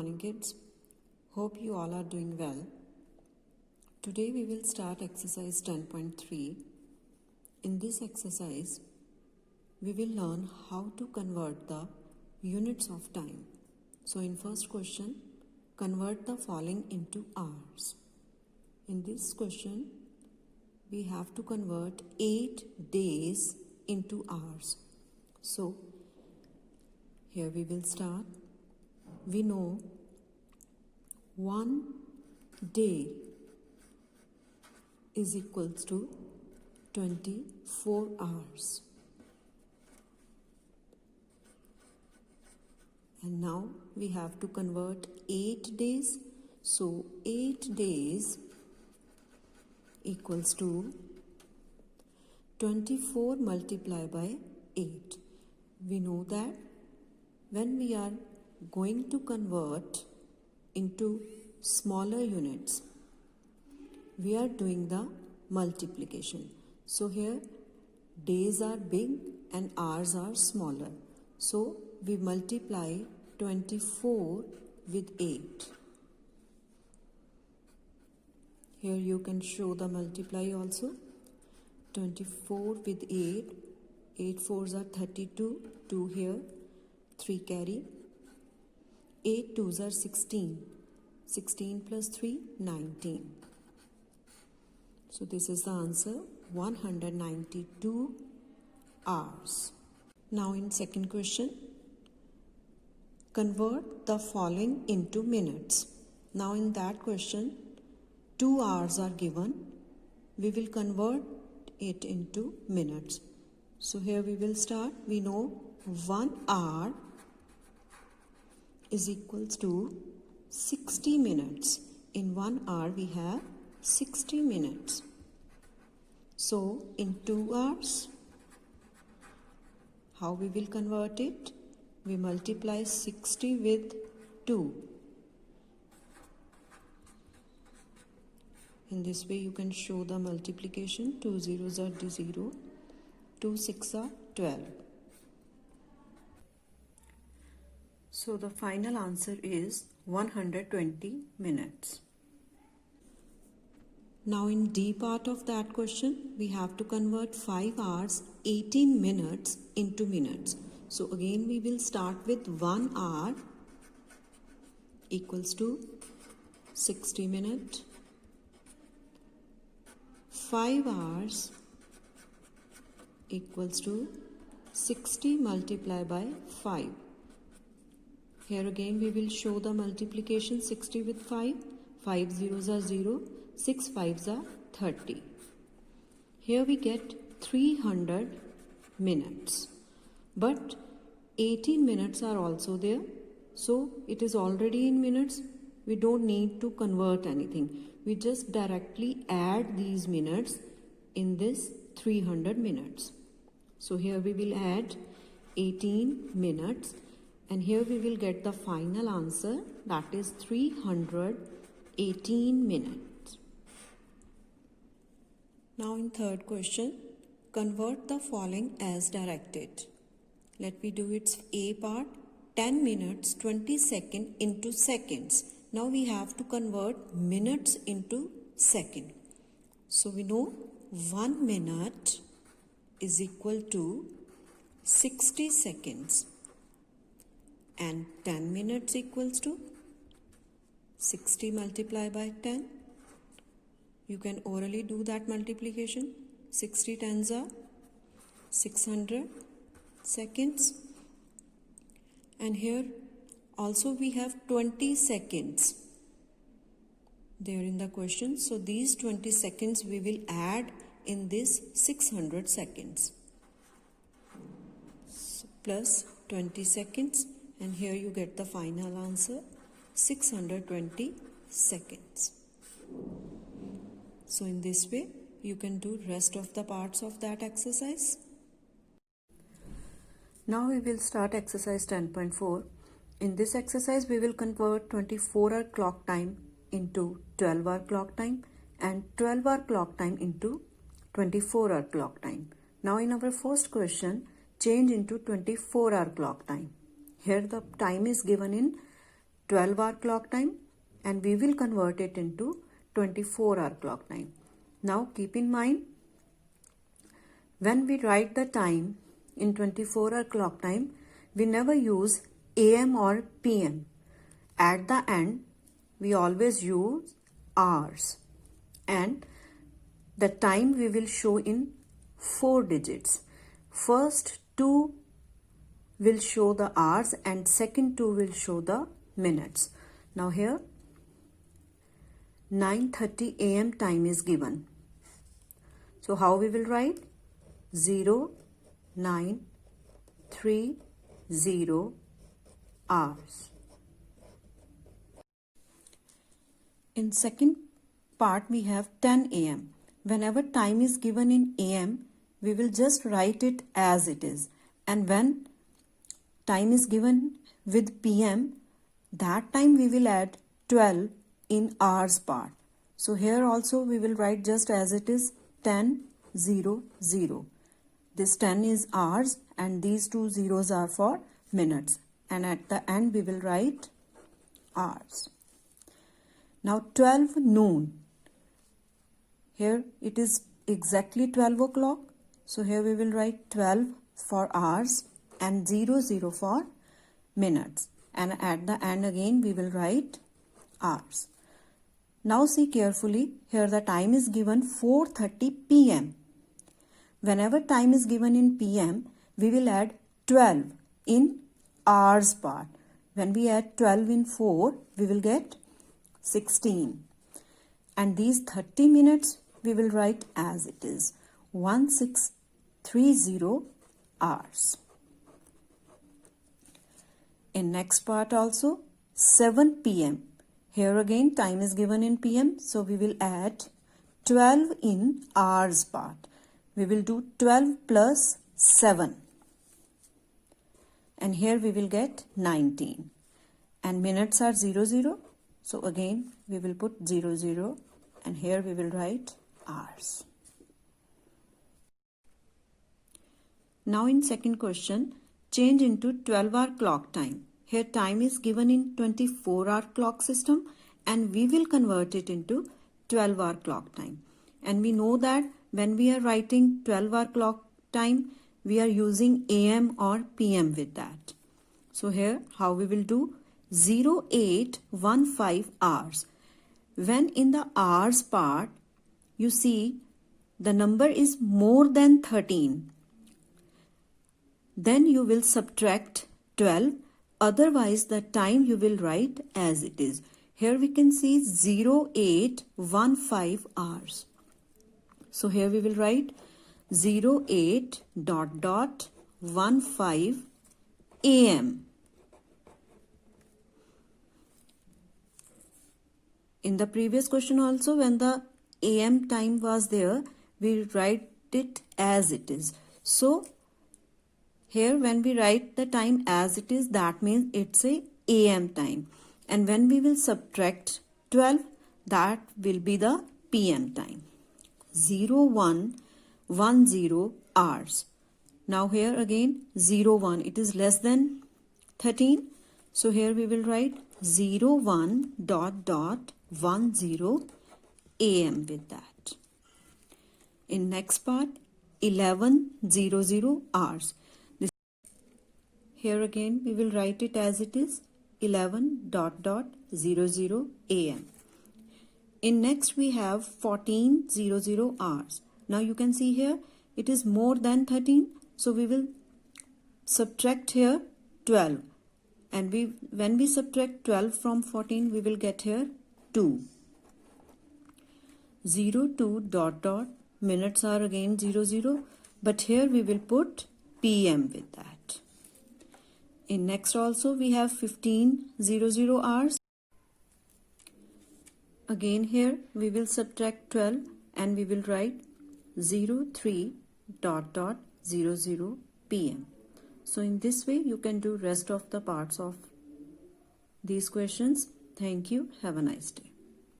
morning kids. Hope you all are doing well. Today we will start exercise 10.3. In this exercise, we will learn how to convert the units of time. So in first question, convert the following into hours. In this question, we have to convert 8 days into hours. So here we will start. We know 1 day is equals to 24 hours. And now we have to convert 8 days. So 8 days equals to 24 multiplied by 8. We know that when we are going to convert into smaller units, we are doing the multiplication. So here days are big and hours are smaller. So we multiply 24 with 8. Here you can show the multiply also. 24 with 8. 8 fours are 32. 2 here. 3 carry. 8 twos are 16. 16 plus 3, 19. So this is the answer, 192 hours. Now in second question, convert the following into minutes. Now in that question, 2 hours are given. We will convert it into minutes. So here we will start. We know 1 hour is equals to 60 minutes. In 1 hour we have 60 minutes. So in 2 hours, how we will convert it? We multiply 60 with 2. In this way you can show the multiplication. 2 zeros are 0. 2 6 are 12. So the final answer is 120 minutes. Now in D part of that question, we have to convert 5 hours 18 minutes into minutes. So again we will start with 1 hour equals to 60 minutes. 5 hours equals to 60 multiplied by 5. Here again we will show the multiplication. 60 with 5. 5 zeros are 0. 6 fives are 30. Here we get 300 minutes. But 18 minutes are also there. So it is already in minutes. We don't need to convert anything. We just directly add these minutes in this 300 minutes. So here we will add 18 minutes. And here we will get the final answer, that is 318 minutes. Now in third question, convert the following as directed. Let me do its A part. 10 minutes 20 seconds into seconds. Now we have to convert minutes into second. So we know 1 minute is equal to 60 seconds. And 10 minutes equals to 60 multiplied by 10. You can orally do that multiplication. 60 tens are 600 seconds. And here also we have 20 seconds there in the question. So these 20 seconds we will add in this 600 seconds. So plus 20 seconds. And here you get the final answer, 620 seconds. So in this way, you can do rest of the parts of that exercise. Now we will start exercise 10.4. In this exercise, we will convert 24-hour clock time into 12-hour clock time and 12-hour clock time into 24-hour clock time. Now in our first question, change into 24-hour clock time. Here the time is given in 12-hour clock time and we will convert it into 24-hour clock time. Now keep in mind, when we write the time in 24-hour clock time, we never use AM or PM. At the end, we always use hours, and the time we will show in 4 digits. First 2 will show the hours and second 2 will show the minutes. Now here 9:30 AM time is given. So how we will write? 0930 hours. In second part we have 10 AM. Whenever time is given in AM, we will just write it as it is. And when time is given with PM, that time we will add 12 in hours part. So here also we will write just as it is, 10:00. This 10 is hours and these 2 zeros are for minutes. And at the end we will write hours. Now 12 noon. Here it is exactly 12 o'clock. So here we will write 12 for hours and 00 for minutes. And at the end again we will write hours. Now see carefully, here the time is given 4:30 PM. Whenever time is given in PM, we will add 12 in hours part. When we add 12 in 4, we will get 16. And these 30 minutes we will write as it is, 1630 hours. In next part also 7 PM. Here again time is given in PM, so we will add 12 in hours part. We will do 12 plus 7. And here we will get 19. And minutes are 00. So again we will put 00 and here we will write hours. Now in second question, change into 12-hour clock time. Here time is given in 24-hour clock system and we will convert it into 12-hour clock time. And we know that when we are writing 12-hour clock time, we are using AM or PM with that. So here how we will do? 0815 hours. When in the hours part, you see the number is more than 13. Then you will subtract 12. Otherwise, the time you will write as it is. Here we can see 0815 hours. So here we will write 08:15 AM. In the previous question also, when the AM time was there, we write it as it is. So here when we write the time as it is, that means it's a AM time. And when we will subtract 12, that will be the PM time. 0110 hours. Now here again 01, it is less than 13. So here we will write 01:10 AM with that. In next part, 11:00 hours. Here again we will write it as it is, 11:00 AM. In next we have 14:00 hours. Now you can see here it is more than 13, so we will subtract here 12. And when we subtract 12 from 14, we will get here 2. 02:... minutes are again 00, but here we will put PM with that. In next also we have 15:00 hours. Again here we will subtract 12 and we will write 03:00 PM. So in this way you can do rest of the parts of these questions. Thank you. Have a nice day.